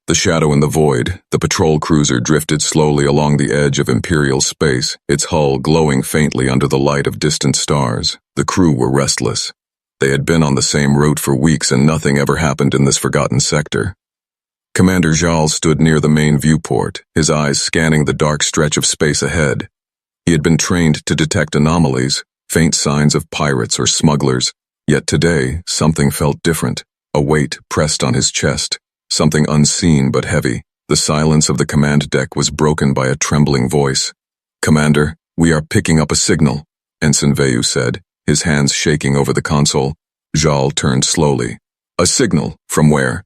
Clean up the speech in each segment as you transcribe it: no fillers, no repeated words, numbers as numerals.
The shadow in the void, the patrol cruiser drifted slowly along the edge of Imperial space, its hull glowing faintly under the light of distant stars. The crew were restless. They had been on the same route for weeks and nothing ever happened in this forgotten sector. Commander Jal stood near the main viewport, his eyes scanning the dark stretch of space ahead. He had been trained to detect anomalies, faint signs of pirates or smugglers, yet today something felt different. A weight pressed on his chest. Something unseen but heavy. The silence of the command deck was broken by a trembling voice. "Commander, we are picking up a signal," Ensign Vayu said, his hands shaking over the console. Jal turned slowly. "A signal? From where?"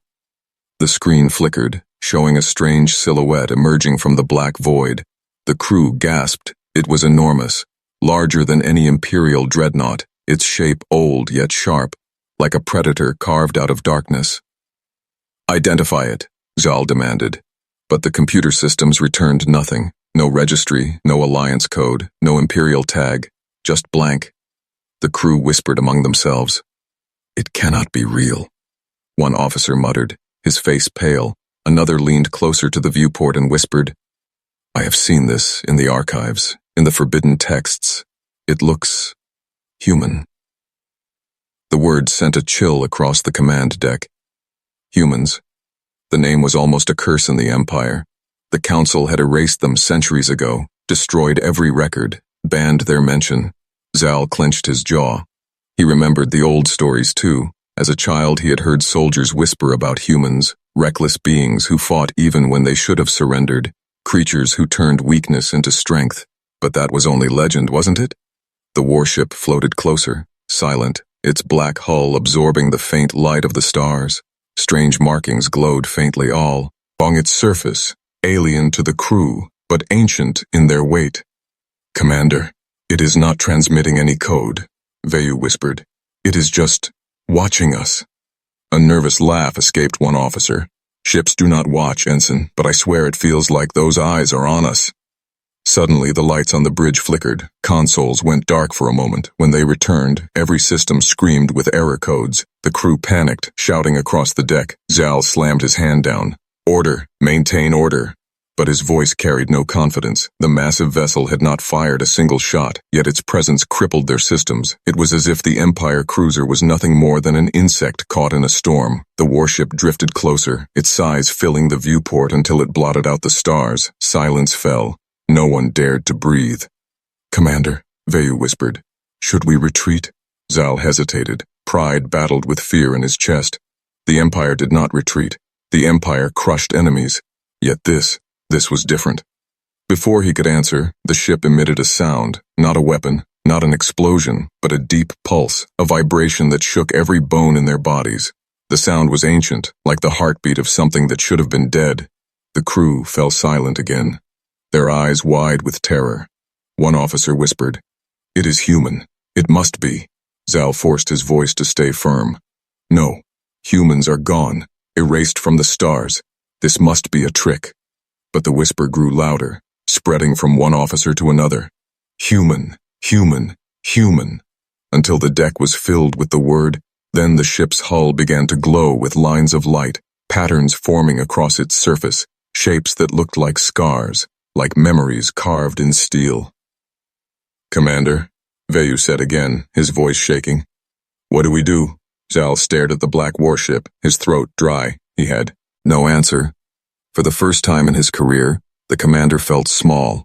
The screen flickered, showing a strange silhouette emerging from the black void. The crew gasped. It was enormous, larger than any Imperial dreadnought, its shape old yet sharp, like a predator carved out of darkness. "Identify it," Jal demanded. But the computer systems returned nothing. No registry, no alliance code, no Imperial tag, just blank. The crew whispered among themselves. "It cannot be real," one officer muttered, his face pale. Another leaned closer to the viewport and whispered, "I have seen this in the archives, in the forbidden texts. It looks human." The word sent a chill across the command deck. Humans. The name was almost a curse in the Empire. The Council had erased them centuries ago, destroyed every record, banned their mention. Zal clenched his jaw. He remembered the old stories too. As a child he had heard soldiers whisper about humans, reckless beings who fought even when they should have surrendered, creatures who turned weakness into strength. But that was only legend, wasn't it? The warship floated closer, silent, its black hull absorbing the faint light of the stars. Strange markings glowed faintly all along its surface, alien to the crew, but ancient in their weight. "Commander, it is not transmitting any code," Vayu whispered. "It is just watching us." A nervous laugh escaped one officer. "Ships do not watch, Ensign, but I swear it feels like those eyes are on us." Suddenly the lights on the bridge flickered. Consoles went dark for a moment. When they returned, every system screamed with error codes. The crew panicked, shouting across the deck. Zal slammed his hand down. "Order, maintain order." But his voice carried no confidence. The massive vessel had not fired a single shot, yet its presence crippled their systems. It was as if the Empire cruiser was nothing more than an insect caught in a storm. The warship drifted closer, its size filling the viewport until it blotted out the stars. Silence fell. No one dared to breathe. "Commander," Vayu whispered, "should we retreat?" Zal hesitated. Pride battled with fear in his chest. The Empire did not retreat. The Empire crushed enemies. Yet this was different. Before he could answer, the ship emitted a sound, not a weapon, not an explosion, but a deep pulse, a vibration that shook every bone in their bodies. The sound was ancient, like the heartbeat of something that should have been dead. The crew fell silent again, their eyes wide with terror. One officer whispered, "It is human. It must be." Zal forced his voice to stay firm. "No, humans are gone, erased from the stars. This must be a trick." But the whisper grew louder, spreading from one officer to another. "Human, human, human," until the deck was filled with the word. Then the ship's hull began to glow with lines of light, patterns forming across its surface, shapes that looked like scars, like memories carved in steel. "Commander," Vayu said again, his voice shaking. "What do we do?" Zal stared at the black warship, his throat dry. He had no answer. For the first time in his career, the commander felt small,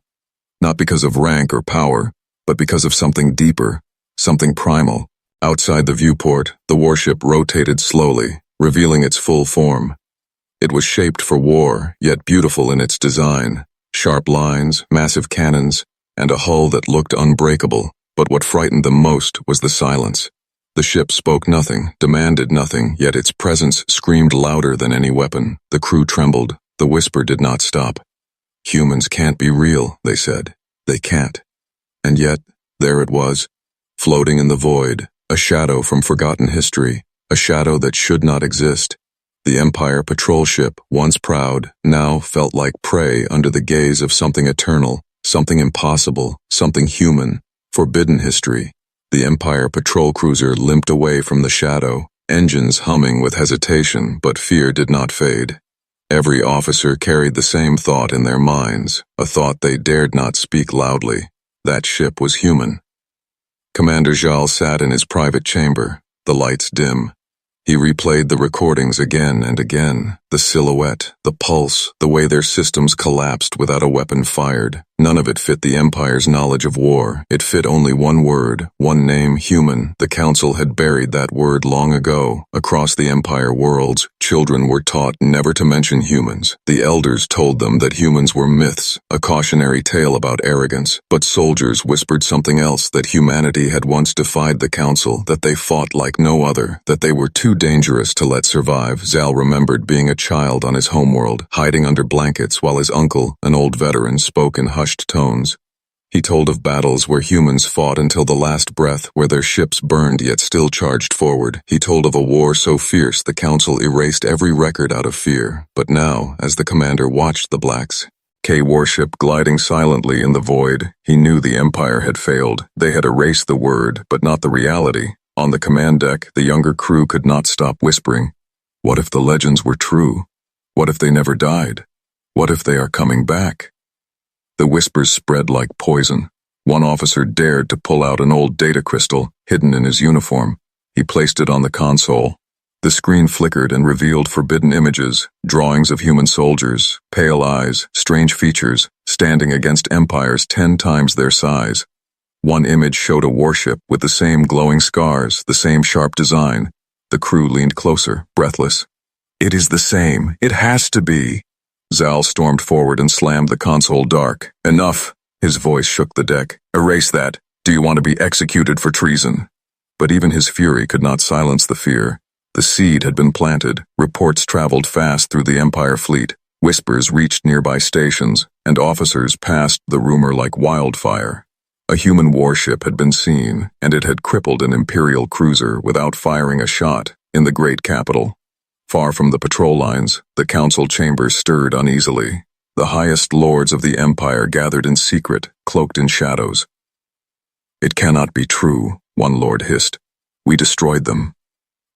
not because of rank or power, but because of something deeper, something primal. Outside the viewport, the warship rotated slowly, revealing its full form. It was shaped for war, yet beautiful in its design. Sharp lines, massive cannons, and a hull that looked unbreakable. But what frightened them most was the silence. The ship spoke nothing, demanded nothing, yet its presence screamed louder than any weapon. The crew trembled. The whisper did not stop. "Humans can't be real," they said. "They can't." And yet, there it was, floating in the void, a shadow from forgotten history, a shadow that should not exist. The Empire patrol ship, once proud, now felt like prey under the gaze of something eternal, something impossible, something human, forbidden history. The Empire patrol cruiser limped away from the shadow, engines humming with hesitation, but fear did not fade. Every officer carried the same thought in their minds, a thought they dared not speak loudly. That ship was human. Commander Jal sat in his private chamber, the lights dim. He replayed the recordings again and again, the silhouette, the pulse, the way their systems collapsed without a weapon fired. None of it fit the Empire's knowledge of war. It fit only one word, one name, human. The Council had buried that word long ago. Across the Empire worlds, children were taught never to mention humans. The elders told them that humans were myths, a cautionary tale about arrogance. But soldiers whispered something else, that humanity had once defied the Council, that they fought like no other, that they were too dangerous to let survive. Zal remembered being a child on his homeworld, hiding under blankets while his uncle, an old veteran, spoke in hushed tones. He told of battles where humans fought until the last breath, where their ships burned yet still charged forward. He told of a war so fierce the Council erased every record out of fear. But now, as the commander watched the Blacks, Warship gliding silently in the void, he knew the Empire had failed. They had erased the word, but not the reality. On the command deck, the younger crew could not stop whispering. What if the legends were true? What if they never died? What if they are coming back? The whispers spread like poison. One officer dared to pull out an old data crystal hidden in his uniform. He placed it on the console. The screen flickered and revealed forbidden images, drawings of human soldiers, pale eyes, strange features, standing against empires 10 times their size. One image showed a warship with the same glowing scars, the same sharp design. The crew leaned closer, breathless. It is the same. It has to be. Zal stormed forward and slammed the console dark. Enough. His voice shook the deck. Erase that. Do you want to be executed for treason? But even his fury could not silence the fear. The seed had been planted. Reports traveled fast through the Empire fleet. Whispers reached nearby stations, and officers passed the rumor like wildfire. A human warship had been seen, and it had crippled an Imperial cruiser without firing a shot in the great capital. Far from the patrol lines, the council chambers stirred uneasily. The highest lords of the Empire gathered in secret, cloaked in shadows. It cannot be true, one lord hissed. We destroyed them.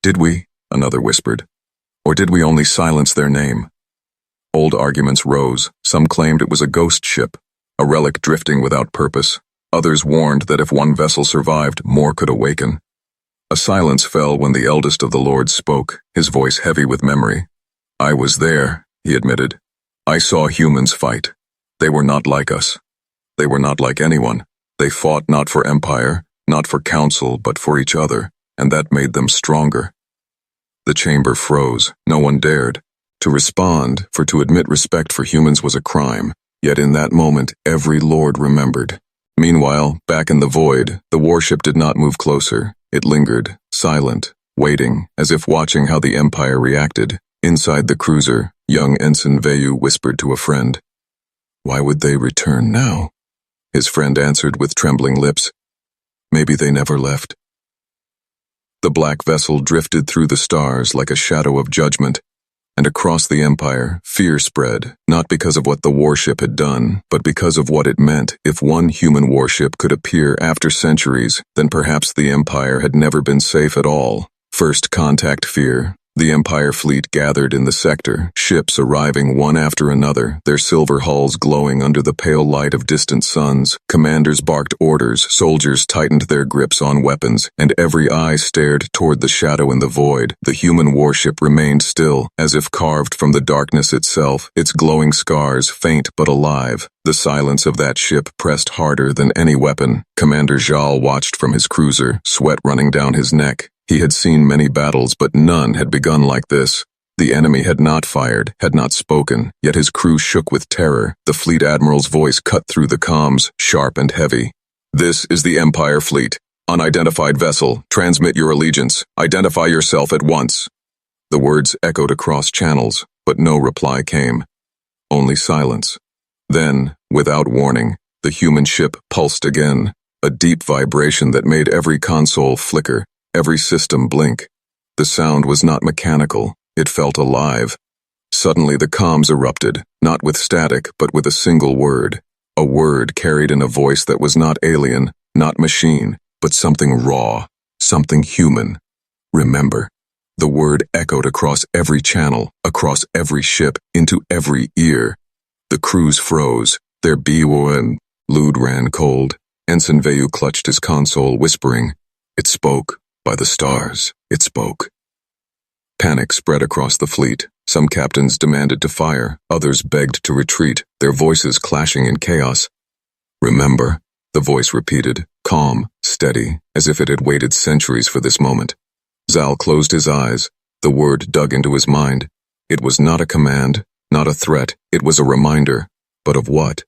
Did we? Another whispered. Or did we only silence their name? Old arguments rose. Some claimed it was a ghost ship, a relic drifting without purpose. Others warned that if one vessel survived, more could awaken. A silence fell when the eldest of the lords spoke, his voice heavy with memory. I was there, he admitted. I saw humans fight. They were not like us. They were not like anyone. They fought not for empire, not for council, but for each other, and that made them stronger. The chamber froze. No one dared to respond, for to admit respect for humans was a crime. Yet in that moment, every lord remembered. Meanwhile, back in the void, the warship did not move closer. It lingered, silent, waiting, as if watching how the Empire reacted. Inside the cruiser, young Ensign Vayu whispered to a friend. Why would they return now? His friend answered with trembling lips. Maybe they never left. The black vessel drifted through the stars like a shadow of judgment. And across the Empire, fear spread, not because of what the warship had done, but because of what it meant. If one human warship could appear after centuries, then perhaps the Empire had never been safe at all. First contact fear. The Empire fleet gathered in the sector, ships arriving one after another, their silver hulls glowing under the pale light of distant suns. Commanders barked orders, soldiers tightened their grips on weapons, and every eye stared toward the shadow in the void. The human warship remained still, as if carved from the darkness itself, its glowing scars faint but alive. The silence of that ship pressed harder than any weapon. Commander Jal watched from his cruiser, sweat running down his neck. He had seen many battles, but none had begun like this. The enemy had not fired, had not spoken, yet his crew shook with terror. The fleet admiral's voice cut through the comms, sharp and heavy. This is the Empire fleet. Unidentified vessel, transmit your allegiance. Identify yourself at once. The words echoed across channels, but no reply came. Only silence. Then, without warning, the human ship pulsed again, a deep vibration that made every console flicker. Every system blink. The sound was not mechanical, it felt alive. Suddenly the comms erupted, not with static, but with a single word. A word carried in a voice that was not alien, not machine, but something raw, something human. Remember. The word echoed across every channel, across every ship, into every ear. The crews froze, their and Lude ran cold. Ensign Veyu clutched his console, whispering, "It spoke, by the stars, it spoke." Panic spread across the fleet. Some captains demanded to fire, others begged to retreat, their voices clashing in chaos. "Remember," the voice repeated, calm, steady, as if it had waited centuries for this moment. Zal closed his eyes. The word dug into his mind. It was not a command, not a threat, it was a reminder. But of what?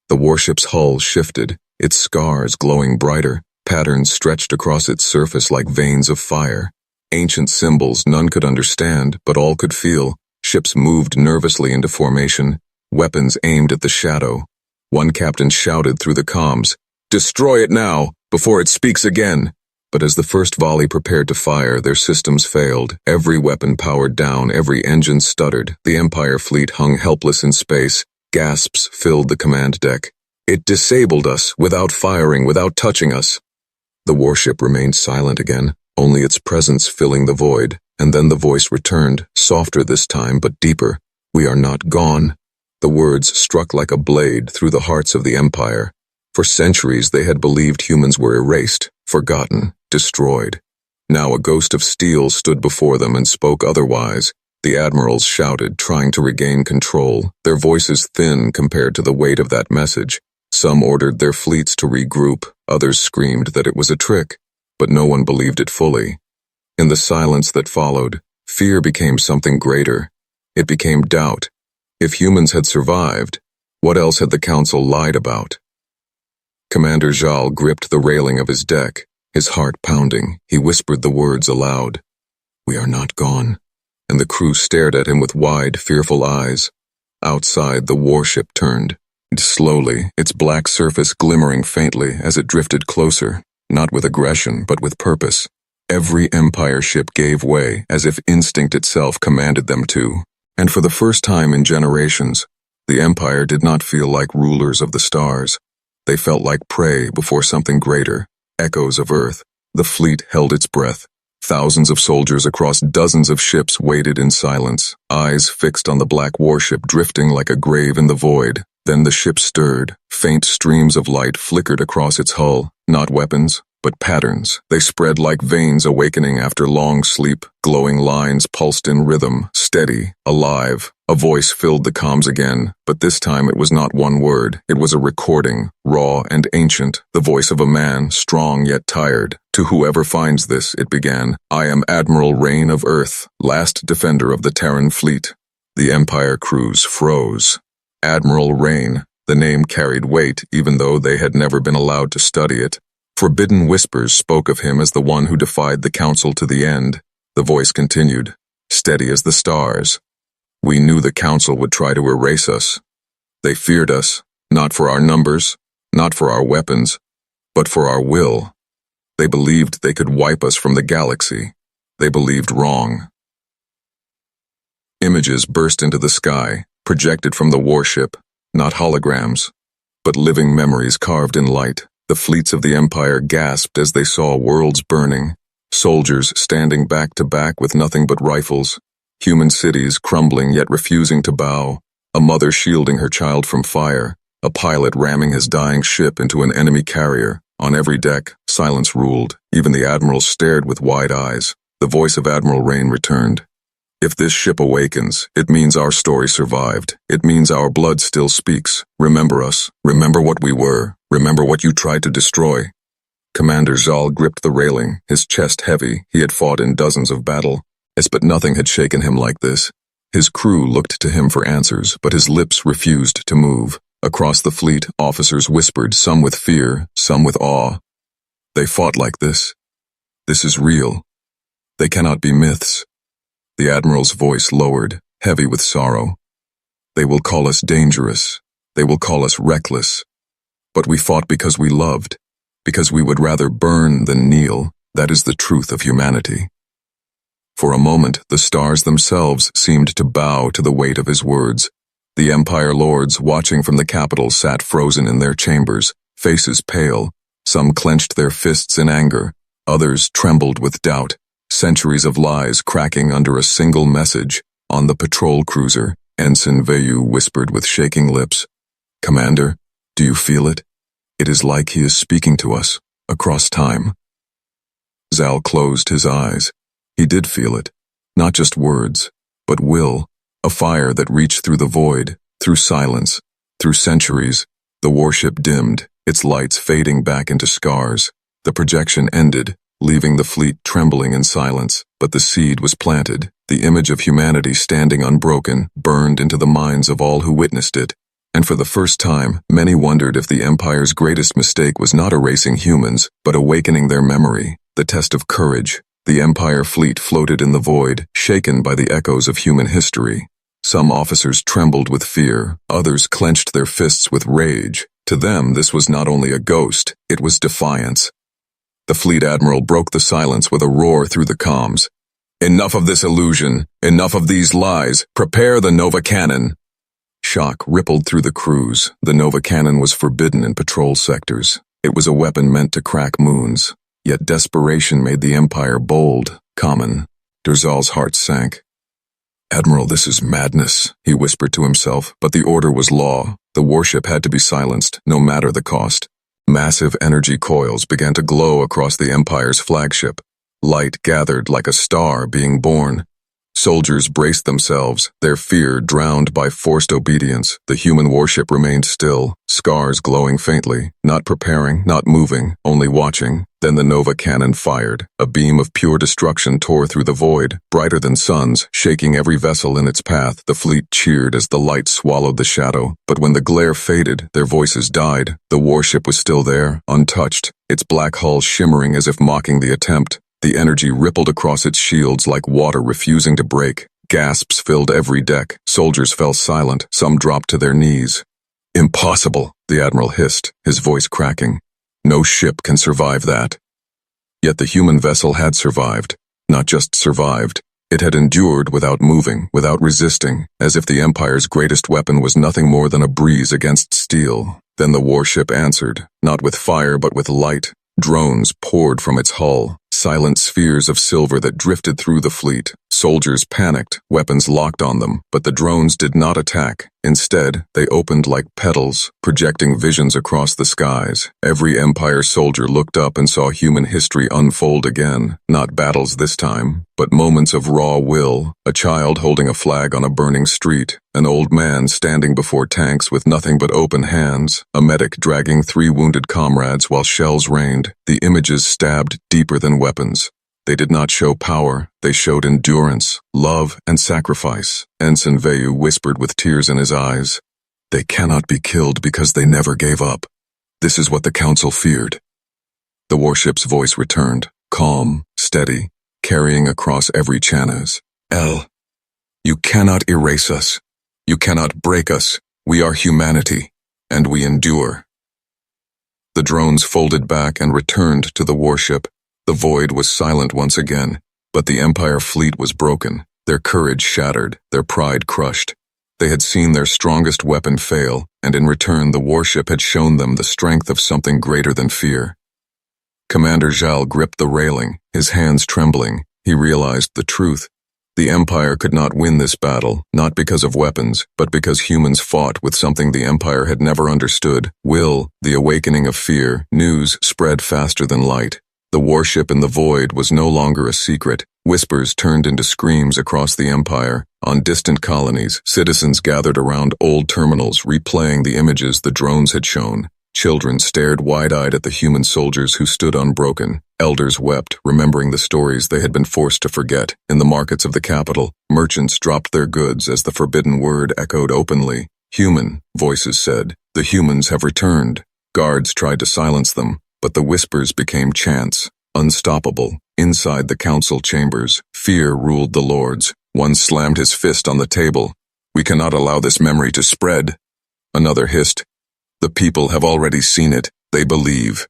The warship's hull shifted, its scars glowing brighter, patterns stretched across its surface like veins of fire. Ancient symbols none could understand, but all could feel. Ships moved nervously into formation, weapons aimed at the shadow. One captain shouted through the comms, "Destroy it now, before it speaks again!" But as the first volley prepared to fire, their systems failed. Every weapon powered down, every engine stuttered. The Empire fleet hung helpless in space. Gasps filled the command deck. "It disabled us, without firing, without touching us." The warship remained silent again, only its presence filling the void, and then the voice returned, softer this time, but deeper. "We are not gone." The words struck like a blade through the hearts of the Empire. For centuries they had believed humans were erased, forgotten, destroyed. Now a ghost of steel stood before them and spoke otherwise. The admirals shouted, trying to regain control, their voices thin compared to the weight of that message. Some ordered their fleets to regroup, others screamed that it was a trick, but no one believed it fully. In the silence that followed, fear became something greater. It became doubt. If humans had survived, what else had the Council lied about? Commander Jal gripped the railing of his deck, his heart pounding. He whispered the words aloud. "We are not gone." And the crew stared at him with wide, fearful eyes. Outside, the warship turned. Slowly, its black surface glimmering faintly as it drifted closer, not with aggression, but with purpose. Every Empire ship gave way, as if instinct itself commanded them to. And for the first time in generations, the Empire did not feel like rulers of the stars. They felt like prey before something greater, echoes of Earth. The fleet held its breath. Thousands of soldiers across dozens of ships waited in silence, eyes fixed on the black warship drifting like a grave in the void. Then the ship stirred. Faint streams of light flickered across its hull, not weapons, but patterns. They spread like veins awakening after long sleep. Glowing lines pulsed in rhythm, steady, alive. A voice filled the comms again, but this time it was not one word. It was a recording, raw and ancient, the voice of a man, strong yet tired. "To whoever finds this," it began, "I am Admiral Rain of Earth, last defender of the Terran fleet." The Empire crews froze. Admiral Rain, the name carried weight even though they had never been allowed to study it. Forbidden whispers spoke of him as the one who defied the Council to the end. The voice continued, steady as the stars. "We knew the Council would try to erase us. They feared us, not for our numbers, not for our weapons, but for our will. They believed they could wipe us from the galaxy. They believed wrong." Images burst into the sky, projected from the warship, not holograms, but living memories carved in light. The fleets of the Empire gasped as they saw worlds burning, soldiers standing back to back with nothing but rifles, human cities crumbling yet refusing to bow, a mother shielding her child from fire, a pilot ramming his dying ship into an enemy carrier. On every deck, silence ruled. Even the admirals stared with wide eyes. The voice of Admiral Rain returned. "If this ship awakens, it means our story survived. It means our blood still speaks. Remember us. Remember what we were. Remember what you tried to destroy." Commander Zal gripped the railing, his chest heavy. He had fought in dozens of battles, but nothing had shaken him like this. His crew looked to him for answers, but his lips refused to move. Across the fleet, officers whispered, some with fear, some with awe. "They fought like this. This is real. They cannot be myths." The Admiral's voice lowered, heavy with sorrow. "They will call us dangerous. They will call us reckless. But we fought because we loved, because we would rather burn than kneel. That is the truth of humanity." For a moment, the stars themselves seemed to bow to the weight of his words. The Empire lords, watching from the capital, sat frozen in their chambers, faces pale. Some clenched their fists in anger, others trembled with doubt. Centuries of lies cracking under a single message. On the patrol cruiser, Ensign Veyu whispered with shaking lips, "Commander, do you feel it? It is like he is speaking to us, across time." Zal closed his eyes. He did feel it. Not just words, but will. A fire that reached through the void, through silence, through centuries. The warship dimmed, its lights fading back into scars. The projection ended, leaving the fleet trembling in silence, but the seed was planted. The image of humanity standing unbroken, burned into the minds of all who witnessed it. And for the first time, many wondered if the Empire's greatest mistake was not erasing humans, but awakening their memory. The test of courage. The Empire fleet floated in the void, shaken by the echoes of human history. Some officers trembled with fear, others clenched their fists with rage. To them, this was not only a ghost, it was defiance. The fleet admiral broke the silence with a roar through the comms. "Enough of this illusion, enough of these lies, prepare the Nova Cannon." Shock rippled through the crews. The Nova Cannon was forbidden in patrol sectors. It was a weapon meant to crack moons. Yet desperation made the Empire bold, common. Derzal's heart sank. "Admiral, this is madness," he whispered to himself, but the order was law. The warship had to be silenced, no matter the cost. Massive energy coils began to glow across the Empire's flagship. Light gathered like a star being born. Soldiers braced themselves, their fear drowned by forced obedience. The human warship remained still, scars glowing faintly, not preparing, not moving, only watching. Then the Nova Cannon fired. A beam of pure destruction tore through the void, brighter than suns, shaking every vessel in its path. The fleet cheered as the light swallowed the shadow. But when the glare faded, their voices died. The warship was still there, untouched, its black hull shimmering as if mocking the attempt. The energy rippled across its shields like water refusing to break. Gasps filled every deck. Soldiers fell silent. Some dropped to their knees. "Impossible," the admiral hissed, his voice cracking. "No ship can survive that." Yet the human vessel had survived. Not just survived. It had endured without moving, without resisting, as if the Empire's greatest weapon was nothing more than a breeze against steel. Then the warship answered, not with fire but with light. Drones poured from its hull, silent spheres of silver that drifted through the fleet. Soldiers panicked, weapons locked on them, but the drones did not attack. Instead, they opened like petals, projecting visions across the skies. Every Empire soldier looked up and saw human history unfold again. Not battles this time, but moments of raw will. A child holding a flag on a burning street. An old man standing before tanks with nothing but open hands. A medic dragging 3 wounded comrades while shells rained. The images stabbed deeper than weapons. They did not show power, they showed endurance, love, and sacrifice. Ensign Veyu whispered with tears in his eyes. "They cannot be killed because they never gave up. This is what the Council feared." The warship's voice returned, calm, steady, carrying across every channels. You cannot erase us. You cannot break us. We are humanity, and we endure." The drones folded back and returned to the warship. The void was silent once again, but the Empire fleet was broken, their courage shattered, their pride crushed. They had seen their strongest weapon fail, and in return the warship had shown them the strength of something greater than fear. Commander Zhao gripped the railing, his hands trembling. He realized the truth. The Empire could not win this battle, not because of weapons, but because humans fought with something the Empire had never understood. Will, the awakening of fear. News spread faster than light. The warship in the void was no longer a secret. Whispers turned into screams across the Empire. On distant colonies, citizens gathered around old terminals, replaying the images the drones had shown. Children stared wide-eyed at the human soldiers who stood unbroken. Elders wept, remembering the stories they had been forced to forget. In the markets of the capital, merchants dropped their goods as the forbidden word echoed openly. "Human," voices said. "The humans have returned." Guards tried to silence them, but the whispers became chants, unstoppable. Inside the council chambers, fear ruled the lords. One slammed his fist on the table. "We cannot allow this memory to spread." Another hissed, "The people have already seen it. They believe."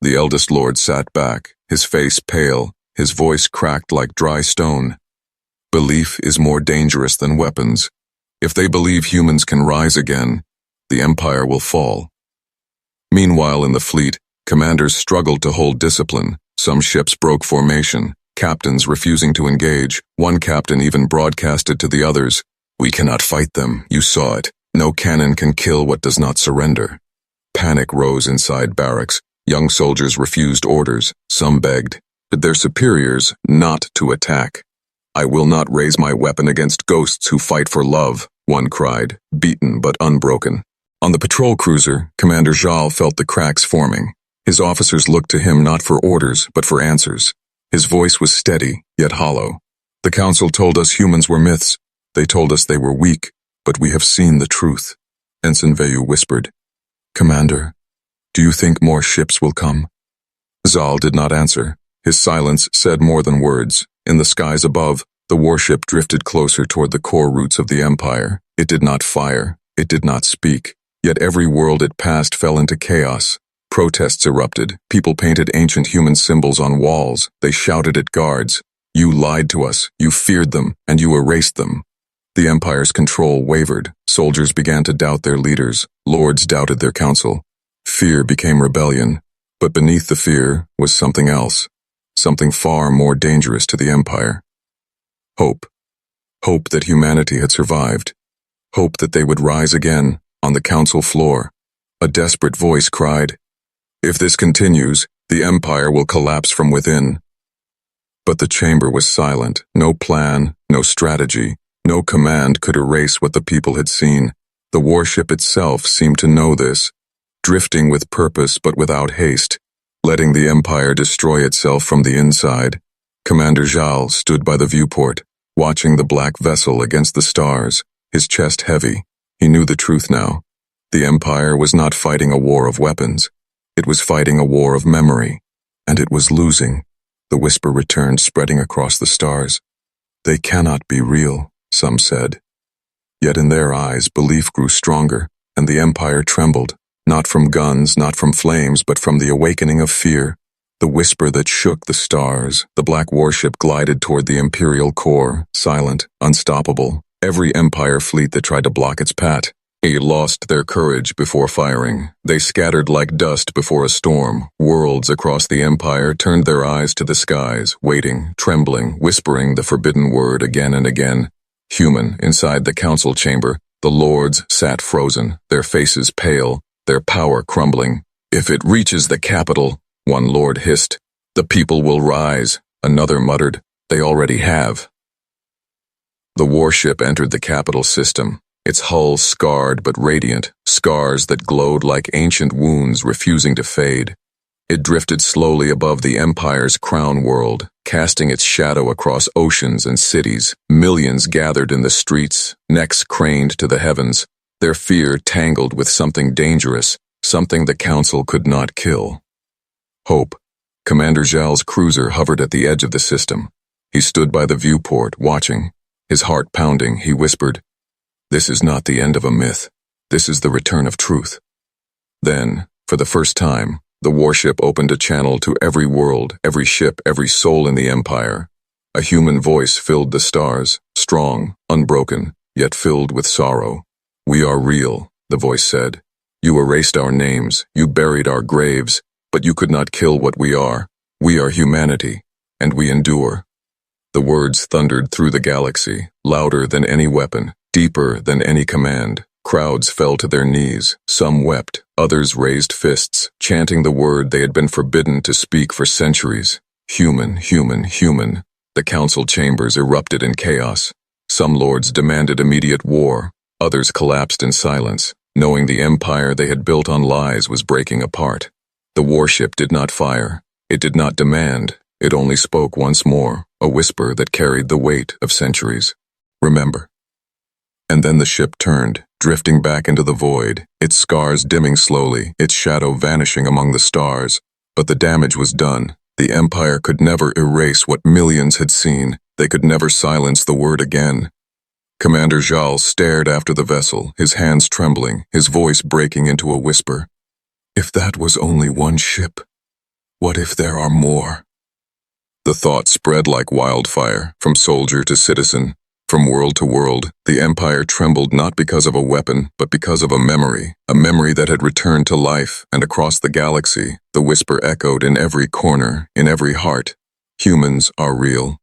The eldest lord sat back, his face pale, his voice cracked like dry stone. "Belief is more dangerous than weapons. If they believe humans can rise again, the Empire will fall." Meanwhile in the fleet, commanders struggled to hold discipline. Some ships broke formation. Captains refusing to engage. One captain even broadcasted to the others, "We cannot fight them, you saw it. No cannon can kill what does not surrender." Panic rose inside barracks. Young soldiers refused orders. Some begged their superiors not to attack. "I will not raise my weapon against ghosts who fight for love," one cried, beaten but unbroken. On the patrol cruiser, Commander Jal felt the cracks forming. His officers looked to him not for orders, but for answers. His voice was steady, yet hollow. "The Council told us humans were myths. They told us they were weak, but we have seen the truth." Ensign Veyu whispered, "Commander, do you think more ships will come?" Zal did not answer. His silence said more than words. In the skies above, the warship drifted closer toward the core roots of the Empire. It did not fire. It did not speak. Yet every world it passed fell into chaos. Protests erupted. People painted ancient human symbols on walls. They shouted at guards, "You lied to us. You feared them, and you erased them." The Empire's control wavered. Soldiers began to doubt their leaders. Lords doubted their council. Fear became rebellion. But beneath the fear was something else. Something far more dangerous to the Empire. Hope. Hope that humanity had survived. Hope that they would rise again on the council floor. A desperate voice cried, "If this continues, the Empire will collapse from within." But the chamber was silent. No plan, no strategy, no command could erase what the people had seen. The warship itself seemed to know this, drifting with purpose but without haste, letting the Empire destroy itself from the inside. Commander Jal stood by the viewport, watching the black vessel against the stars, his chest heavy. He knew the truth now. The Empire was not fighting a war of weapons. It was fighting a war of memory, and it was losing. The whisper returned, spreading across the stars. "They cannot be real," some said. Yet in their eyes, belief grew stronger, and the Empire trembled, not from guns, not from flames, but from the awakening of fear. The whisper that shook the stars. The black warship glided toward the Imperial core, silent, unstoppable. Every Empire fleet that tried to block its path, they lost their courage before firing. They scattered like dust before a storm. Worlds across the Empire turned their eyes to the skies, waiting, trembling, whispering the forbidden word again and again. Human, inside the council chamber, the lords sat frozen, their faces pale, their power crumbling. "If it reaches the capital," one lord hissed, "the people will rise." Another muttered, "They already have." The warship entered the capital system, its hull scarred but radiant, scars that glowed like ancient wounds refusing to fade. It drifted slowly above the Empire's crown world, casting its shadow across oceans and cities. Millions gathered in the streets, necks craned to the heavens, their fear tangled with something dangerous, something the Council could not kill. Hope. Commander Zhal's cruiser hovered at the edge of the system. He stood by the viewport, watching. His heart pounding, he whispered, "This is not the end of a myth. This is the return of truth." Then, for the first time, the warship opened a channel to every world, every ship, every soul in the Empire. A human voice filled the stars, strong, unbroken, yet filled with sorrow. "We are real," the voice said. "You erased our names, you buried our graves, but you could not kill what we are. We are humanity, and we endure." The words thundered through the galaxy, louder than any weapon, deeper than any command. Crowds fell to their knees. Some wept, others raised fists, chanting the word they had been forbidden to speak for centuries. Human, human, human. The council chambers erupted in chaos. Some lords demanded immediate war. Others collapsed in silence, knowing the empire they had built on lies was breaking apart. The warship did not fire. It did not demand. It only spoke once more, a whisper that carried the weight of centuries. "Remember." And then the ship turned, drifting back into the void, its scars dimming slowly, its shadow vanishing among the stars. But the damage was done. The Empire could never erase what millions had seen. They could never silence the word again. Commander Zhal stared after the vessel, his hands trembling, his voice breaking into a whisper. "If that was only one ship, what if there are more?" The thought spread like wildfire, from soldier to citizen. From world to world, the Empire trembled not because of a weapon, but because of a memory that had returned to life, and across the galaxy, the whisper echoed in every corner, in every heart. Humans are real.